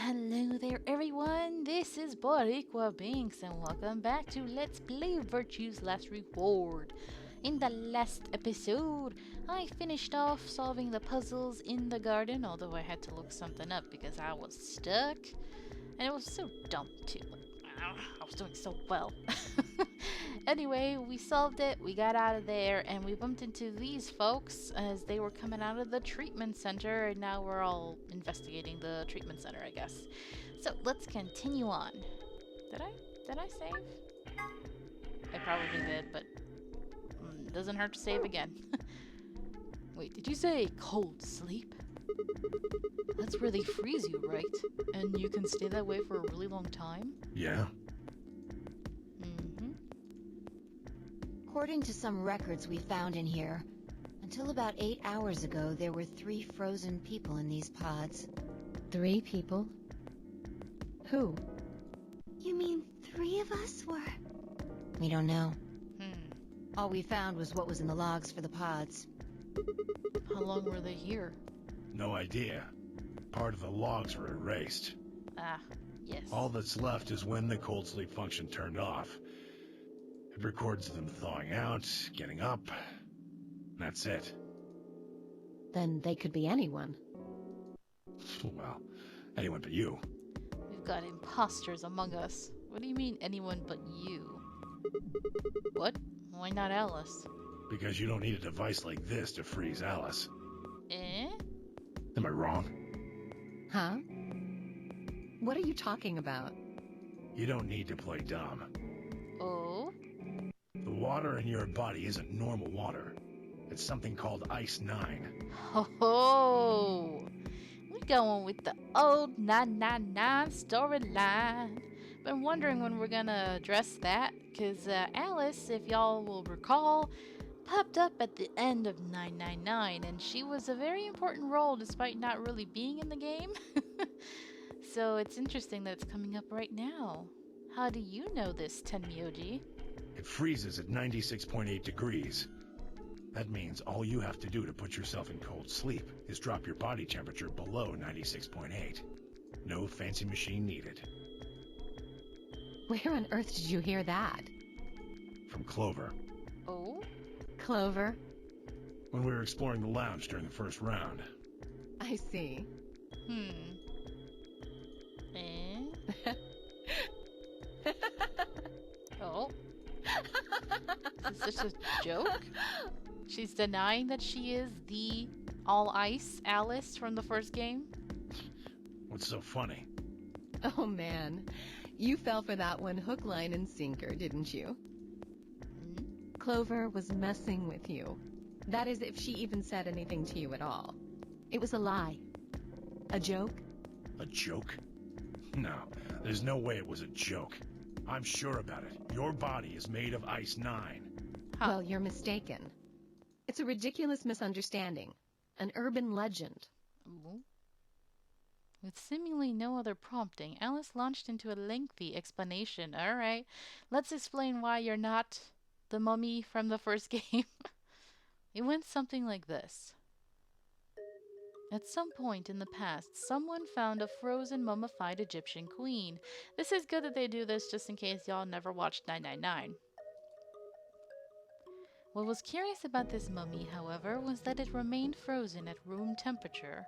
Hello there everyone, this is Boricua Binks and welcome back to Let's Play Virtue's Last Reward. In the last episode, I finished off solving the puzzles in the garden, although I had to look something up because I was stuck. And it was so dumb too, I was doing so well. Anyway, we solved it, we got out of there, and we bumped into these folks as they were coming out of the treatment center, and now we're all investigating the treatment center, I guess. So let's continue on. Did I save? I probably did, but doesn't hurt to save again. Wait, did you say cold sleep? That's where they freeze you, right? And you can stay that way for a really long time? Yeah. According to some records we found in here, until about 8 hours ago, there were 3 frozen people in these pods. 3 people? Who? You mean 3 of us were? We don't know. All we found was what was in the logs for the pods. How long were they here? No idea. Part of the logs were erased. Ah, yes. All that's left is when the cold sleep function turned off. It records them thawing out, getting up. That's it. Then they could be anyone. Well, anyone but you. We've got imposters among us. What do you mean, anyone but you? What? Why not Alice? Because you don't need a device like this to freeze Alice. Eh? Am I wrong? Huh? What are you talking about? You don't need to play dumb. Oh? The water in your body isn't normal water. It's something called Ice 9. Ho ho! We're going with the old 999 storyline. Been wondering when we're gonna address that, because Alice, if y'all will recall, popped up at the end of 999, and she was a very important role despite not really being in the game. So it's interesting that it's coming up right now. How do you know this, Tenmyoji? It freezes at 96.8 degrees. That means all you have to do to put yourself in cold sleep is drop your body temperature below 96.8. No fancy machine needed. Where on earth did you hear that? From Clover. Oh? Clover? When we were exploring the lounge during the first round. I see. Eh? Oh? Is this a joke? She's denying that she is the all-ice Alice from the first game? What's so funny? Oh man, you fell for that one hook, line, and sinker, didn't you? Clover was messing with you. That is, if she even said anything to you at all. It was a lie. A joke? A joke? No, there's no way it was a joke. I'm sure about it. Your body is made of Ice 9. Huh. Well, you're mistaken. It's a ridiculous misunderstanding. An urban legend. Ooh. With seemingly no other prompting, Alice launched into a lengthy explanation. Alright, let's explain why you're not the mummy from the first game. It went something like this. At some point in the past, someone found a frozen mummified Egyptian queen. This is good that they do this just in case y'all never watched 999. What was curious about this mummy, however, was that it remained frozen at room temperature.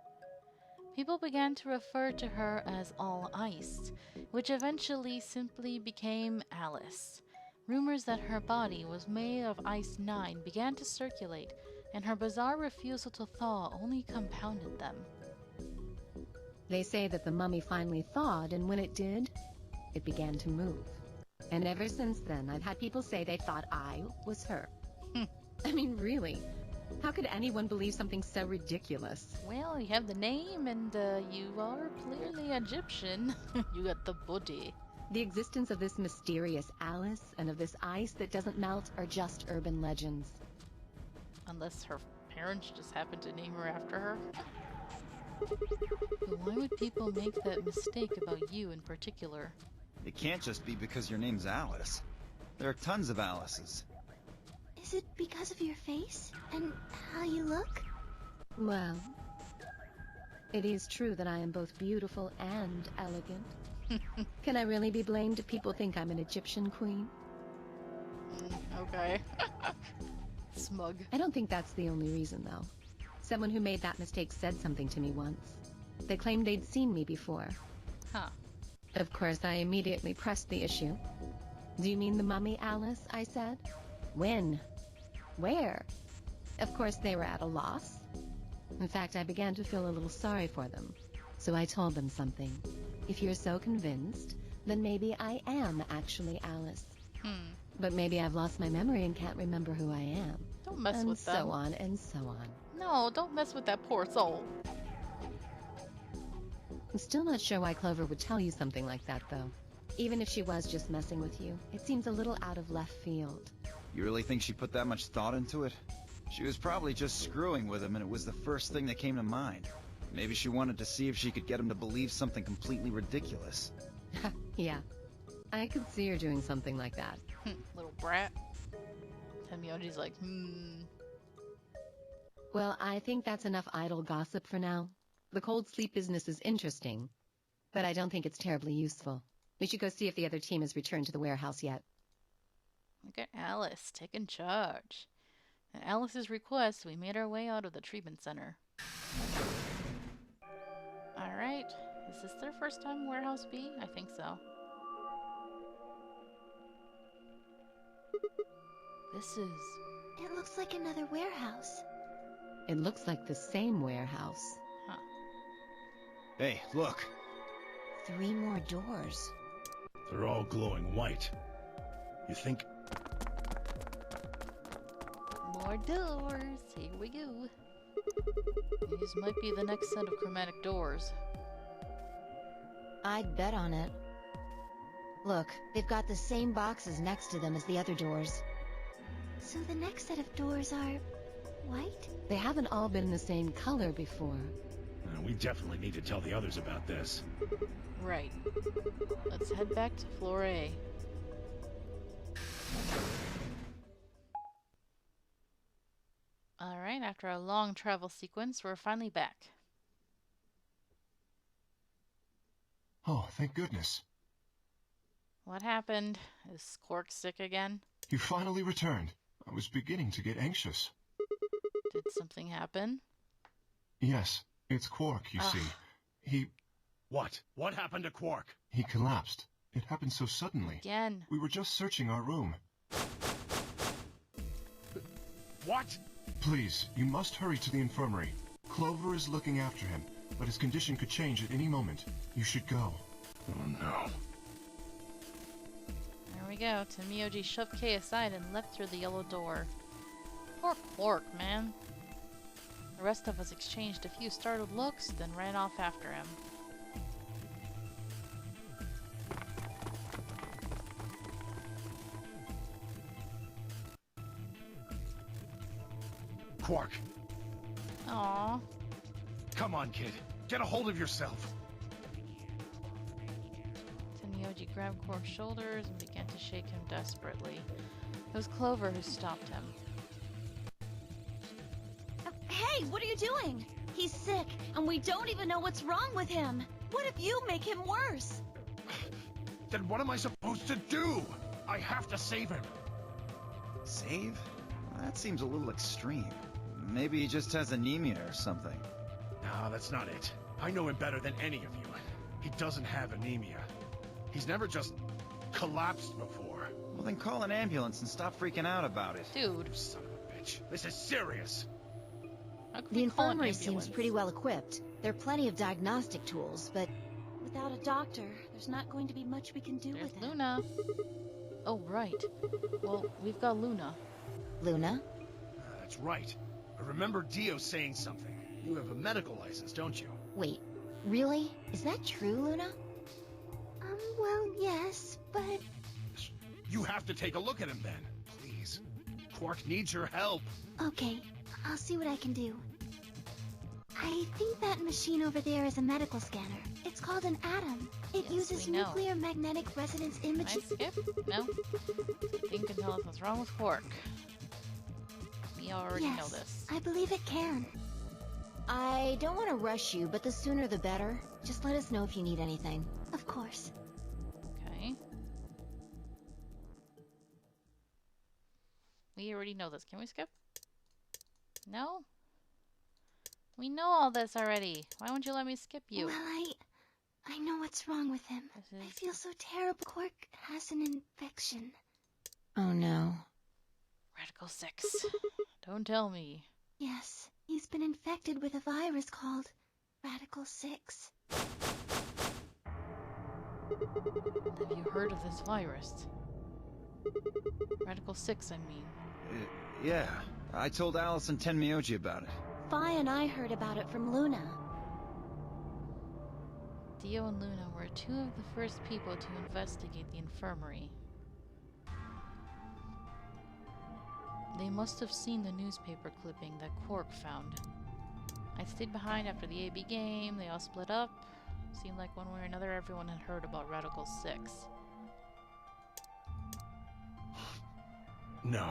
People began to refer to her as all ice, which eventually simply became Alice. Rumors that her body was made of Ice 9 began to circulate, and her bizarre refusal to thaw only compounded them. They say that the mummy finally thawed, and when it did, it began to move. And ever since then, I've had people say they thought I was her. I mean, really, how could anyone believe something so ridiculous? Well, you have the name, and you are clearly Egyptian. You got the body. The existence of this mysterious Alice and of this ice that doesn't melt are just urban legends. Unless her parents just happened to name her after her. But why would people make that mistake about you in particular? It can't just be because your name's Alice. There are tons of Alices. Is it because of your face? And how you look? Well, It is true that I am both beautiful and elegant. Can I really be blamed if people think I'm an Egyptian queen? Okay. Smug. I don't think that's the only reason, though. Someone who made that mistake said something to me once. They claimed they'd seen me before. Huh. Of course, I immediately pressed the issue. Do you mean the mummy, Alice? I said. When? Where? Of course, they were at a loss. In fact, I began to feel a little sorry for them. So I told them something. If you're so convinced, then maybe I am actually Alice. But maybe I've lost my memory and can't remember who I am. Don't mess and with them. so on and so on. No, don't mess with that poor soul. I'm still not sure why Clover would tell you something like that, though. Even if she was just messing with you, it seems a little out of left field. You really think she put that much thought into it? She was probably just screwing with him and it was the first thing that came to mind. Maybe she wanted to see if she could get him to believe something completely ridiculous. Yeah. I could see her doing something like that. Little brat. Tenmyoji's like, Well, I think that's enough idle gossip for now. The cold sleep business is interesting, but I don't think it's terribly useful. We should go see if the other team has returned to the warehouse yet. Look at Alice taking charge. At Alice's request, we made our way out of the treatment center. Alright. Is this their first time Warehouse B? I think so. This is... It looks like another warehouse. It looks like the same warehouse. Huh. Hey, look. 3 more doors. They're all glowing white. You think... More doors. Here we go. These might be the next set of chromatic doors. I'd bet on it. Look, they've got the same boxes next to them as the other doors. So the next set of doors are... white? They haven't all been the same color before. We definitely need to tell the others about this. Right. Let's head back to floor A. Alright, after a long travel sequence, we're finally back. Oh, thank goodness. What happened? Is Quark sick again? You finally returned. I was beginning to get anxious. Did something happen? Yes, it's Quark, you see. He What? What happened to Quark? collapsed. It happened so suddenly. Again. We were just searching our room. What? Please, you must hurry to the infirmary. Clover is looking after him, but his condition could change at any moment. You should go. Oh no. There we go. Tenmyoji shoved Kay aside and leapt through the yellow door. Poor Quark, man. The rest of us exchanged a few startled looks, then ran off after him. Quark, Aww. come on, kid. Get a hold of yourself. Tenmyoji grabbed Quark's shoulders and began to shake him desperately. It was Clover who stopped him. Hey, what are you doing? He's sick, and we don't even know what's wrong with him. What if you make him worse? Then what am I supposed to do? I have to save him. Save? That seems a little extreme. Maybe he just has anemia or something. No, that's not it. I know him better than any of you. He doesn't have anemia. He's never just collapsed before. Well, then call an ambulance and stop freaking out about it. Dude, Son of a bitch. This is serious. how can The we call an infirmary seems ambulance? pretty well equipped. There are plenty of diagnostic tools, but without a doctor, there's not going to be much we can do There's with him. Luna. Oh, right. Well, we've got Luna. Luna? That's right. I remember Dio saying something. You have a medical license, don't you? Wait, really? Is that true, Luna? Well, yes, but... You have to take a look at him then. Please. Quark needs your help. Okay, I'll see what I can do. I think that machine over there is a medical scanner. It's called an ATOM. It Yes, uses we know. nuclear magnetic resonance Can I imaging. skip? No? The thing can tell us what's wrong with Quark. We already know Yes, this. I believe it can. I don't want to rush you, but the sooner the better. Just let us know if you need anything. Of course. Okay. We already know this. Can we skip? No? We know all this already. Why won't you let me skip you? Well, I know what's wrong with him. I feel so terrible. Quark has an infection. Oh no. Radical 6. Don't tell me. Yes, he's been infected with a virus called Radical 6. Have you heard of this virus? Radical 6, I mean. Yeah, I told Alice and Tenmyoji about it. Fi and I heard about it from Luna. Dio and Luna were two of the first people to investigate the infirmary. They must have seen the newspaper clipping that Quark found. I stayed behind after the AB game, they all split up. Seemed like one way or another everyone had heard about Radical 6. No,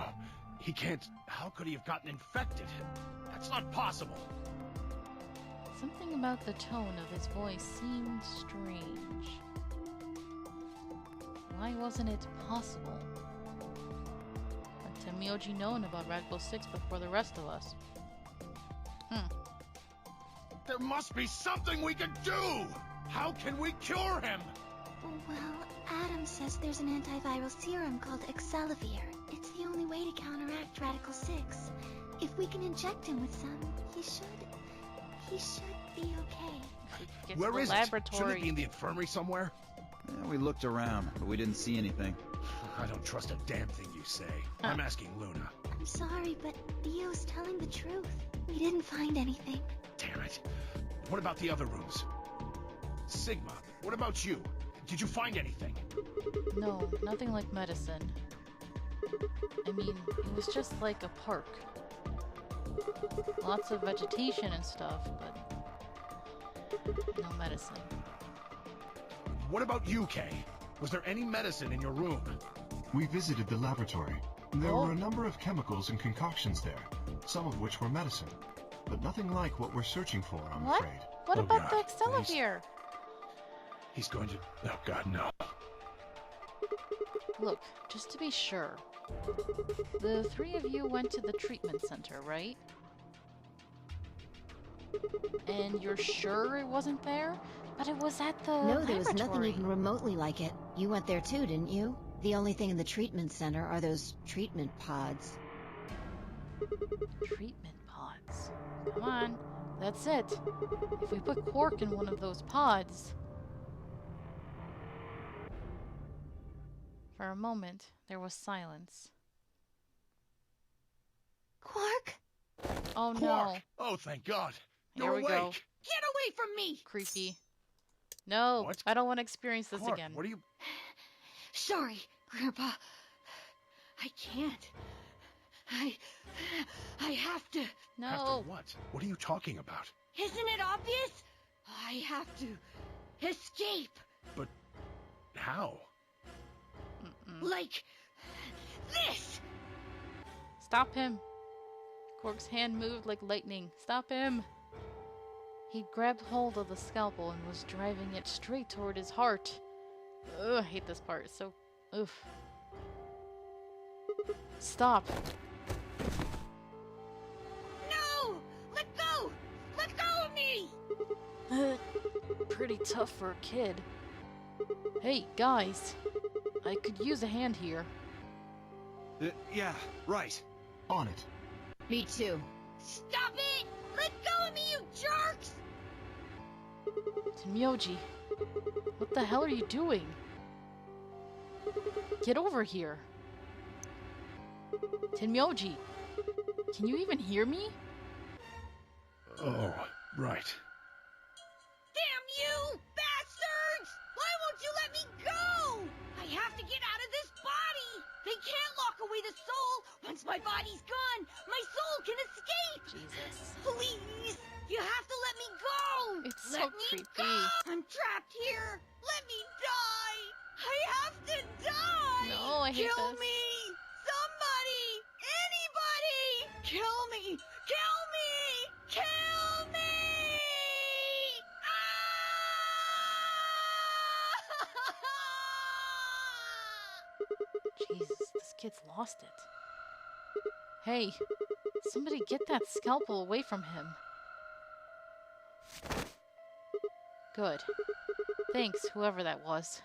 he can't. How could he have gotten infected? That's not possible. Something about the tone of his voice seemed strange. Why wasn't it possible? Had Tenmyoji known about Radical 6 before the rest of us? There must be something we can do! How can we cure him? Well, Adam says there's an antiviral serum called Excelivir. It's the only way to counteract Radical 6. If we can inject him with some, he should be okay. Where is laboratory. it? Shouldn't it be in the infirmary somewhere? Yeah, we looked around, but we didn't see anything. I don't trust a damn thing you say. I'm asking Luna. I'm sorry, but Dio's telling the truth. We didn't find anything. Damn it. What about the other rooms? Sigma, what about you? Did you find anything? No, nothing like medicine. I mean, it was just like a park. Lots of vegetation and stuff, but no medicine. What about you, Kay? Was there any medicine in your room? We visited the laboratory. There were a number of chemicals and concoctions there, some of which were medicine. But nothing like what we're searching for, I'm What? afraid. What Oh, about God, the Excelivir? He's going to... Oh, God, no. Look, just to be sure, the three of you went to the treatment center, right? And you're sure it wasn't there? But it was at the No, there was nothing laboratory. even remotely like it. You went there too, didn't you? The only thing in the treatment center are those treatment pods. Treatment pods. Come on, that's it. If we put Quark in one of those pods... For a moment, there was silence. Quark? Oh no. Quark! Oh, thank God. Here You're we awake. go. Get away from me! Creepy. No, What? I don't want to experience this Quark, again. what are you... Sorry, Grandpa. I can't. I have to. No. After what? What are you talking about? Isn't it obvious? I have to escape. But... how? Like this. Stop him. Quark's hand moved like lightning. Stop him. He grabbed hold of the scalpel and was driving it straight toward his heart. Ugh, I hate this part. It's so... oof. Stop. No! Let go! Let go of me! Pretty tough for a kid. Hey, guys. I could use a hand here. Yeah, right. On it. Me too. Stop it! Let go of me, you jerks! Tenmyoji, what the hell are you doing? Get over here. Tenmyoji, can you even hear me? Oh, right. Damn you, bastards! Why won't you let me go? I have to get out of this body! They can't lock away the soul! Once my body's gone, my soul can escape! Jesus. Please! You have to let me go! It's so let me creepy. go! I'm trapped here! Let me die! I have to die! No, I hate Kill this. me! Somebody! Anybody! Kill me! Kill me! Kill me! Jesus, this kid's lost it. Hey, somebody get that scalpel away from him. Good. Thanks, whoever that was.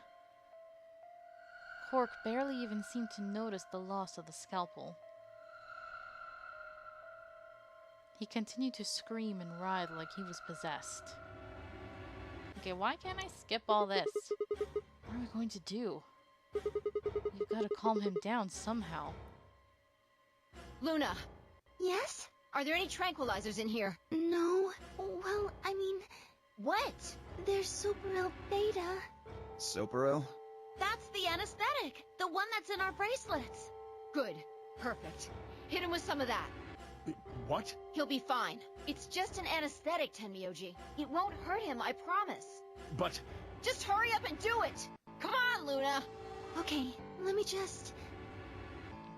Quark barely even seemed to notice the loss of the scalpel. He continued to scream and writhe like he was possessed. Okay, why can't I skip all this? What are we going to do? We've got to calm him down somehow. Luna, Yes? are there any tranquilizers in here? No. Well, I mean, What? there's Superil Beta. Soparil? That's the anesthetic! The one that's in our bracelets! Good. Perfect. Hit him with some of that. What? He'll be fine. It's just an anesthetic, Tenmyoji. It won't hurt him, I promise. But... Just hurry up and do it! Come on, Luna! Okay, let me just...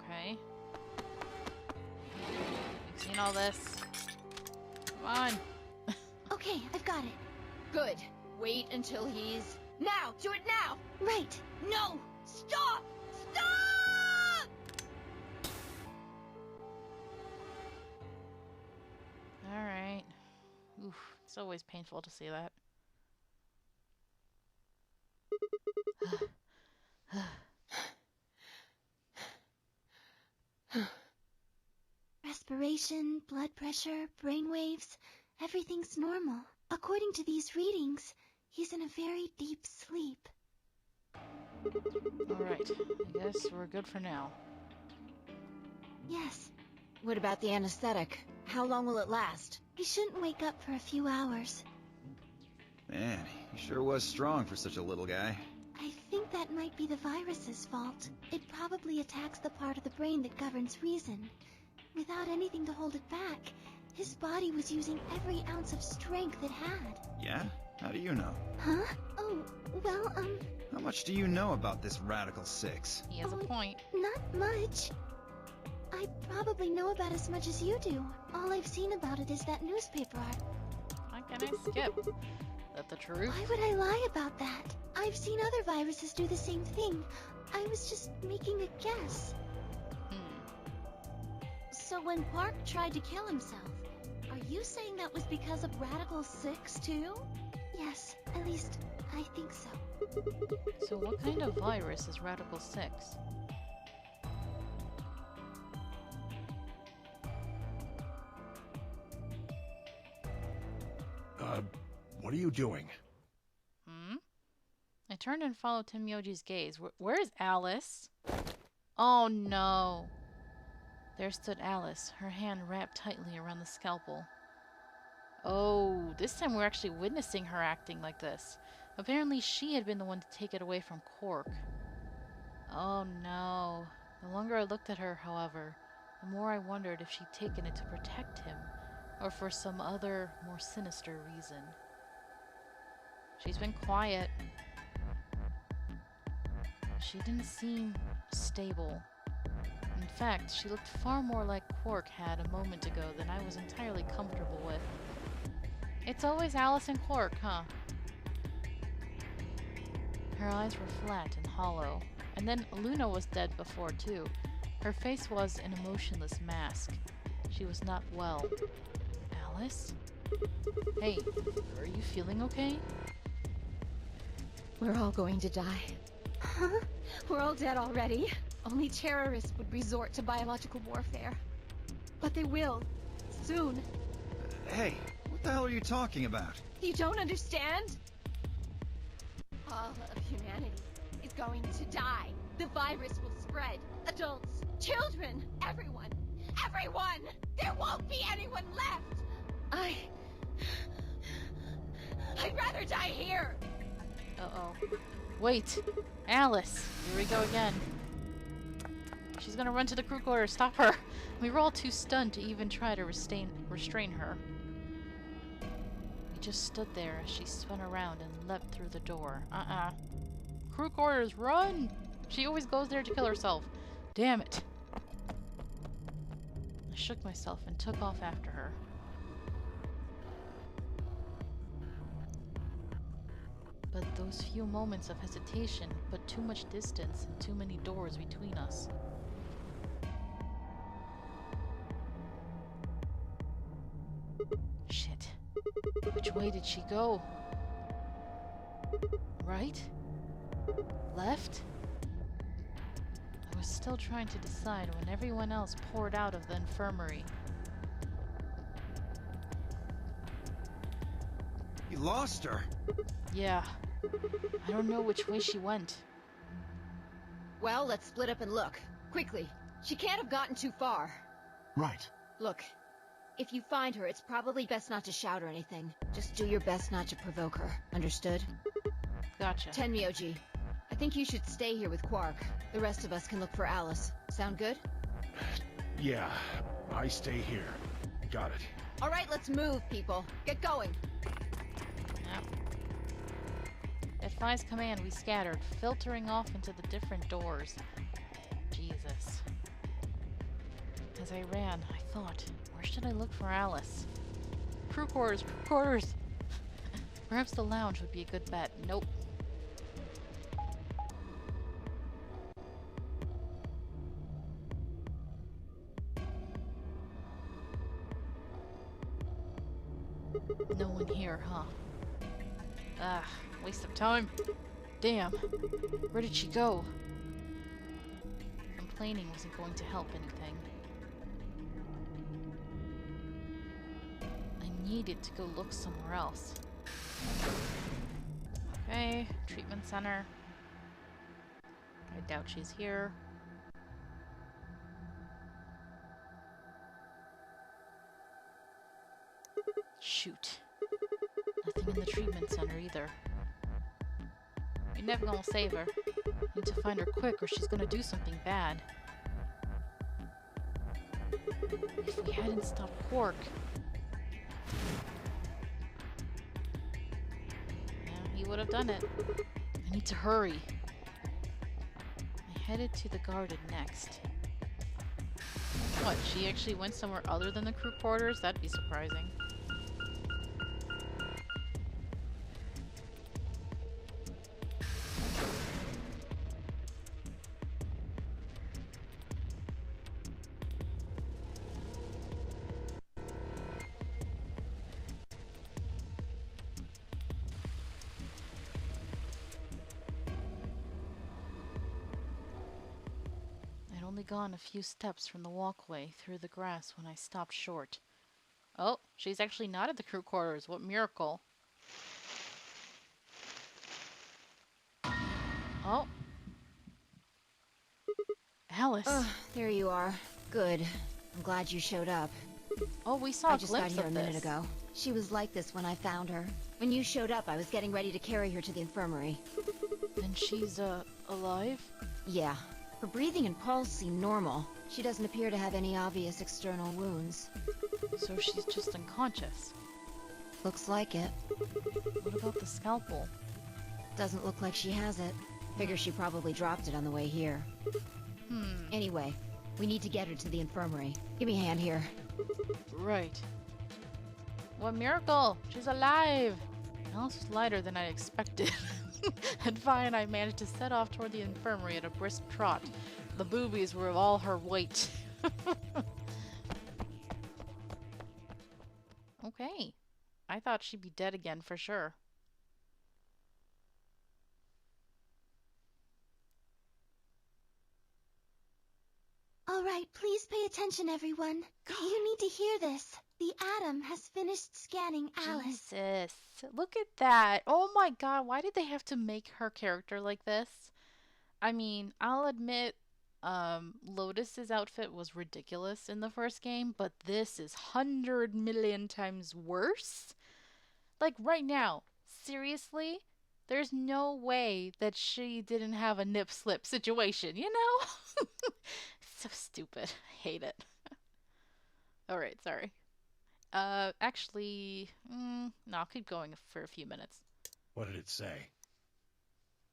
Okay. You've seen all this. Come on. Okay, I've got it. Good. Wait until he's... Now! Do it now! Right. No! Stop! Stop! Alright. Oof, it's always painful to see that. Respiration, blood pressure, brain waves, everything's normal. According to these readings, he's in a very deep sleep. Alright, I guess we're good for now. Yes, What about the anesthetic? How long will it last? he shouldn't wake up for a few hours. Man, he sure was strong for such a little guy. I think that might be the virus's fault. It probably attacks the part of the brain that governs reason. Without anything to hold it back, his body was using every ounce of strength it had. Yeah? How do you know? Huh? Oh, well, How much do you know about this Radical Six? He has a point. not much. I probably know about as much as you do. All I've seen about it is that newspaper art. Why can't I skip? Is that the truth? Why would I lie about that? I've seen other viruses do the same thing. I was just making a guess. So when Park tried to kill himself, are you saying that was because of Radical 6 too? Yes, at least I think so. So what kind of virus is Radical 6? What are you doing? I turned and followed Tenmyoji's gaze. Where is Alice? Oh no. There stood Alice, her hand wrapped tightly around the scalpel. Oh, this time we're actually witnessing her acting like this. Apparently she had been the one to take it away from Quark. Oh no. The longer I looked at her, however, the more I wondered if she'd taken it to protect him, or for some other, more sinister reason. She's been quiet. She didn't seem stable. In fact, she looked far more like Quark had a moment ago than I was entirely comfortable with. It's always Alice and Quark, huh? Her eyes were flat and hollow. And then Luna was dead before, too. Her face was an emotionless mask. She was not well. Alice? Hey, are you feeling okay? We're all going to die. Huh? We're all dead already. Only terrorists would resort to biological warfare. But they will. Soon. Hey, what the hell are you talking about? You don't understand? All of humanity is going to die. The virus will spread. Adults, children, everyone. Everyone! There won't be anyone left! I'd rather die here! Uh-oh. Wait! Alice! Here we go again. She's gonna run to the crew quarters. Stop her! We were all too stunned to even try to restrain her. We just stood there as she spun around and leapt through the door. Crew quarters, run! She always goes there to kill herself. Damn it. I shook myself and took off after her. But But those few moments of hesitation put too much distance and too many doors between us. Shit. Which way did she go? Right? Left? I was still trying to decide when everyone else poured out of the infirmary. You lost her. Yeah. I don't know which way she went. Well, let's split up and look. Quickly. She can't have gotten too far. Right. Look, if you find her, it's probably best not to shout or anything. Just do your best not to provoke her. Understood? Gotcha. Tenmyoji, I think you should stay here with Quark. The rest of us can look for Alice. Sound good? Yeah, I stay here. Got it. Alright, let's move, people. Get going. Yep. At Phi's command, we scattered, filtering off into the different doors. Jesus. As I ran, I thought, where should I look for Alice? Crew quarters, crew quarters! Perhaps the lounge would be a good bet. Nope. No one here, huh? Ah, waste of time. Damn. Where did she go? Complaining wasn't going to help anything. I needed to go look somewhere else. Okay, treatment center. I doubt she's here. Shoot. Nothing in the treatment center either. You're never gonna save her. Need to find her quick or she's gonna do something bad. If we hadn't stopped Quark... Yeah, he would have done it. I need to hurry. I headed to the garden next. What, she actually went somewhere other than the crew quarters? That'd be surprising. Gone a few steps from the walkway through the grass when I stopped short. Oh, she's actually not at the crew quarters. What miracle. Oh. Alice. There you are. Good. I'm glad you showed up. Oh, we saw a glimpse of this. I just got here a minute ago. She was like this when I found her. When you showed up, I was getting ready to carry her to the infirmary. And she's, alive? Yeah. Her breathing and pulse seem normal. She doesn't appear to have any obvious external wounds. So she's just unconscious? Looks like it. What about the scalpel? Doesn't look like she has it. Figure she probably dropped it on the way here. Anyway, we need to get her to the infirmary. Give me a hand here. Right. What miracle! She's alive! Alice was lighter than I expected. And Phi and I managed to set off toward the infirmary at a brisk trot. The boobies were of all her weight. Okay. I thought she'd be dead again for sure. Alright, please pay attention, everyone. You need to hear this. The Atom has finished scanning Alice. Jesus. Look at that. Oh my god, why did they have to make her character like this? I mean, I'll admit, Lotus's outfit was ridiculous in the first game, but this is 100 million times worse. Like, right now, seriously? There's no way that she didn't have a nip-slip situation, you know? So stupid. I hate it. Alright, sorry. Actually, no, I'll keep going for a few minutes. What did it say?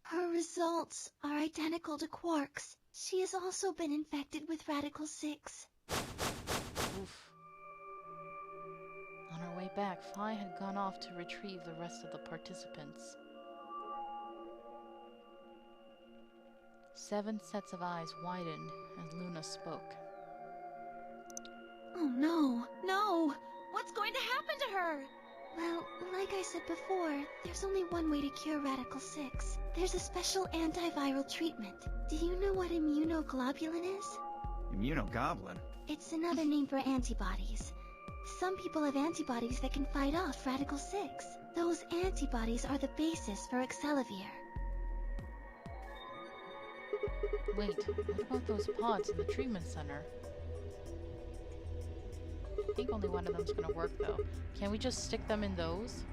Her results are identical to Quark's. She has also been infected with Radical 6. Oof. On our way back, Phi had gone off to retrieve the rest of the participants. 7 sets of eyes widened as Luna spoke. Oh no. No! What's going to happen to her? Well, like I said before, there's only one way to cure Radical 6. There's a special antiviral treatment. Do you know what immunoglobulin is? Immunogoblin? It's another name for antibodies. Some people have antibodies that can fight off Radical 6. Those antibodies are the basis for Excelivir. Wait, what about those pods in the treatment center? I think only one of them's gonna work though. Can we just stick them in those?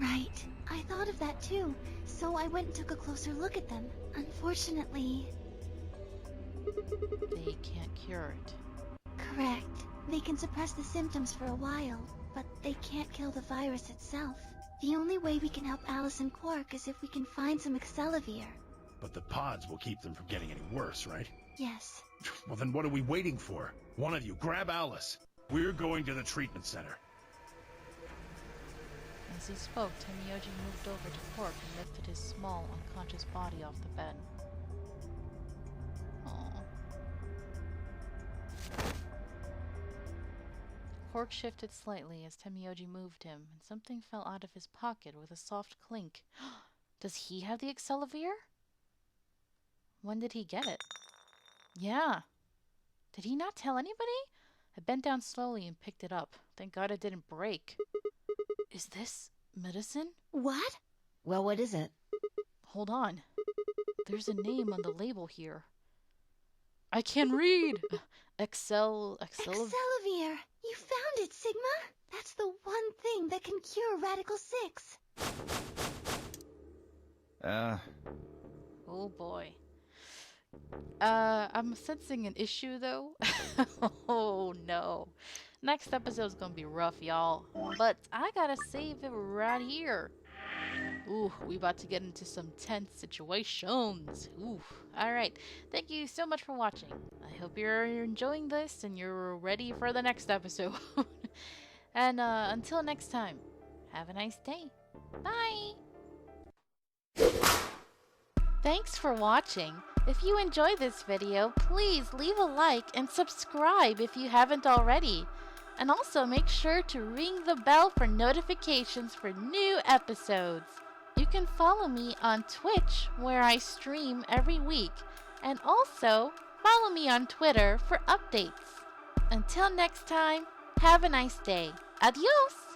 Right. I thought of that too, so I went and took a closer look at them. Unfortunately... They can't cure it. Correct. They can suppress the symptoms for a while, but they can't kill the virus itself. The only way we can help Alice and Quark is if we can find some Excelivir. But the pods will keep them from getting any worse, right? Yes. Well, then what are we waiting for? One of you, grab Alice. We're going to the treatment center. As he spoke, Temioji moved over to Quark and lifted his small, unconscious body off the bed. Aww. Quark shifted slightly as Temioji moved him, and something fell out of his pocket with a soft clink. Does he have the Excelivir? When did he get it? Yeah. Did he not tell anybody? I bent down slowly and picked it up. Thank God it didn't break. Is this medicine? What? Well, what is it? Hold on. There's a name on the label here. I can read! Excelivir. Excelivir! You found it, Sigma! That's the one thing that can cure Radical 6. Oh boy. I'm sensing an issue though. Oh no. Next episode's gonna be rough, y'all. But I gotta save it right here. Ooh, we about to get into some tense situations. Ooh. Alright. Thank you so much for watching. I hope you're enjoying this and you're ready for the next episode. And until next time, have a nice day. Bye! Thanks for watching. If you enjoyed this video, please leave a like and subscribe if you haven't already. And also make sure to ring the bell for notifications for new episodes. You can follow me on Twitch, where I stream every week. And also, follow me on Twitter for updates. Until next time, have a nice day. Adios!